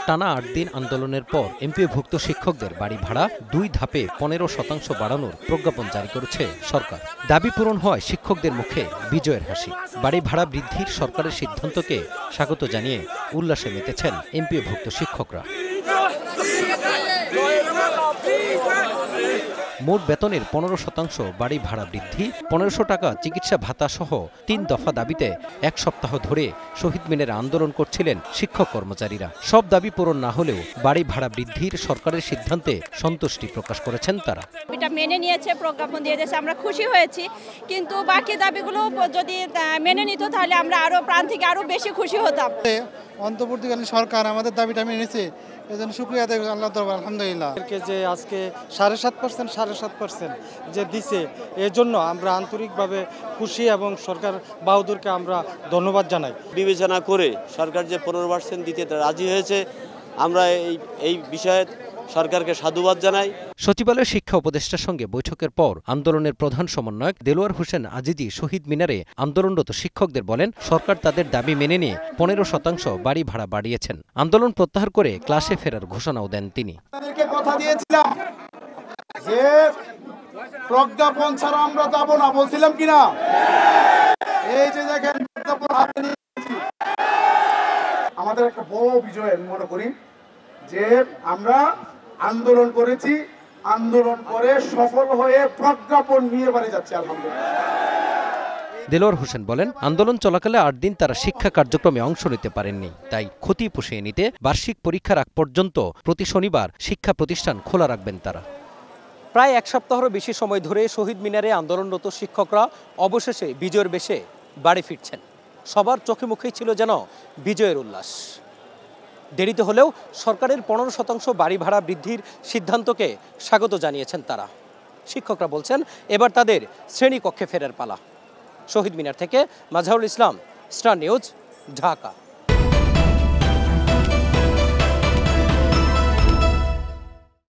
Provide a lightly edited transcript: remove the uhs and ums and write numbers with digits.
টানা ৮ দিন আন্দোলনের পর এমপিওভুক্ত শিক্ষকদের বাড়ি ভাড়া ২ ধাপে ১৫% বাড়ানোর প্রজ্ঞাপন জারি করেছে সরকার। দাবি পূরণ হওয়ায় শিক্ষকদের মুখে বিজয়ের হাসি। বাড়ি ভাড়া বৃদ্ধির সরকারের সিদ্ধান্তকে স্বাগত জানিয়ে উল্লাসে মেতেছেন এমপিওভুক্ত শিক্ষকরা। মোট বেতনের ১৫% বাড়ি ভাড়া বৃদ্ধি, ১৫০০ টাকা চিকিৎসা ভাতা সহ ৩ দফা দাবিতে ১ সপ্তাহ ধরে শহীদ মিনারে আন্দোলন করছিলেন শিক্ষক কর্মচারীরা। সব দাবি পূরণ না হলেও বাড়ি ভাড়া বৃদ্ধির সরকারের সিদ্ধান্তে সন্তুষ্টি প্রকাশ করেছেন তারা। এটা মেনে নিয়েছে, প্রজ্ঞাপন দিয়ে দিয়েছে, আমরা খুশি হয়েছি। কিন্তু বাকি দাবিগুলো যদি মেনে নিত তাহলে আমরা আরো প্রাণ থেকে আরো বেশি খুশি হতাম। অন্তর্বর্তীকালীন সরকার আমাদের দাবিটা মেনেছে, এজন্য শুকরিয়া আদায় আল্লাহ দরবার আলহামদুলিল্লাহ। যে আজকে ৭.৫% যে দিছে এর জন্য আমরা আন্তরিকভাবে খুশি এবং সরকার বাহাদুরকে আমরা ধন্যবাদ জানাই। বিবেচনা করে সরকার যে 15% দিতে রাজি হয়েছে, আমরা এই বিষয়ে সরকারকে সাধুবাদ জানাই। সচিবালয়ের শিক্ষা উপদেষ্টার সঙ্গে বৈঠকের পর আন্দোলনের প্রধান সমন্বয়ক দেলোয়ার হোসেন আজিজি শহীদ মিনারে আন্দোলনরত শিক্ষকদের বলেন, সরকার তাদের দাবি মেনে নিয়ে ১৫% বাড়ি ভাড়া বাড়িয়েছেন। আন্দোলন প্রত্যাহার করে ক্লাসে ফেরার ঘোষণাও দেন তিনি। কথা দিয়েছিলাম যে প্রজ্ঞাপন ছাড়া আমরা যাব না, বলছিলাম কিনা? এই যে দেখেন প্রজ্ঞাপন হাতে নিয়েছি, আমাদের একটা বড় বিজয় আমি মনে করি যে আমরা আন্দোলন করেছি, আন্দোলন করে সফল হয়ে প্রজ্ঞাপন নিয়ে বাড়ি যাচ্ছে আলহামদুলিল্লাহ। দেলোয়ার হোসেন বলেন, আন্দোলন চলাকালে ৮ দিন তারা শিক্ষা কার্যক্রমে অংশ নিতে পারেননি, তাই ক্ষতি পুষিয়ে নিতে বার্ষিক পরীক্ষার আগ পর্যন্ত প্রতি শনিবার শিক্ষা প্রতিষ্ঠান খোলা রাখবেন তারা। প্রায় ১ সপ্তাহেরও বেশি সময় ধরে শহীদ মিনারে আন্দোলনরত শিক্ষকরা অবশেষে বিজয়ের বেশে বাড়ি ফিরছেন। সবার চোখে মুখেই ছিল যেন বিজয়ের উল্লাস। দেরিতে হলেও সরকারের ১৫% বাড়ি ভাড়া বৃদ্ধির সিদ্ধান্তকে স্বাগত জানিয়েছেন তারা। শিক্ষকরা বলছেন, এবার তাদের শ্রেণীকক্ষে ফেরার পালা। শহীদ মিনার থেকে মাঝহারুল ইসলাম, স্টার নিউজ, ঢাকা।